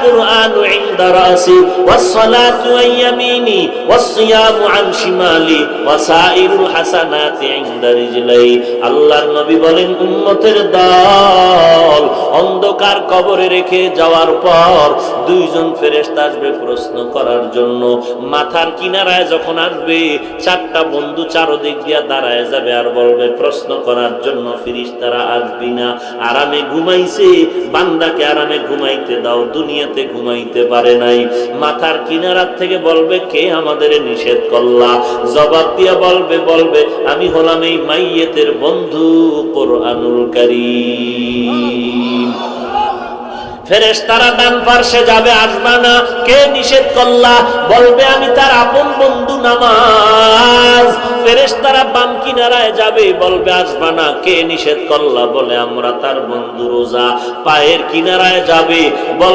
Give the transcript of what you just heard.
কুরআনু ইনদা রাসি ওয়াস সালাতু আন ইয়ামিনি ওয়াস সিয়ামু আন শিমালি ওয়া সাইরুল হাসানাতি ইনদা রিজলাই। আল্লাহর নবী বলেন, উম্মতের দল অন্ধকার কবরে রেখে যাওয়ার পর দুইজন ফেরেশতা আসবে প্রশ্ন করার জন্য। মাথার কিনারায় যখন আসবে, চারটা বন্ধু চারদিক দিয়া দাঁড়ায় যাবে আর বলবে, প্রশ্ন করার জন্য ফেরেশতারা আসবি না? আরামে ঘুমাইছে, বান্দাকে আরামে ঘুমাইতে দাও, দুনিয়াতে ঘুমাইতে পারে নাই। মাথার কিনারার থেকে বলবে, কে আমাদের নিষেধ করলা? জবাব দিয়া বলবে আমি হলাম এই মাইয়েতের বন্ধু কোরআনুল কারীম। ফেরেশতারা ডান পার্শ্বে যাবে, আসবা না। কে নিষেধ করলা? বলবে আমি তার আপন বন্ধু নামাজ। ফেরেশতারা বাম কিনারায় যাবে, বলবে আসবা না। কে নিষেধ করলা? বলে আমরা তার বন্ধু রোজা। পায়ের কিনারায় যাবে,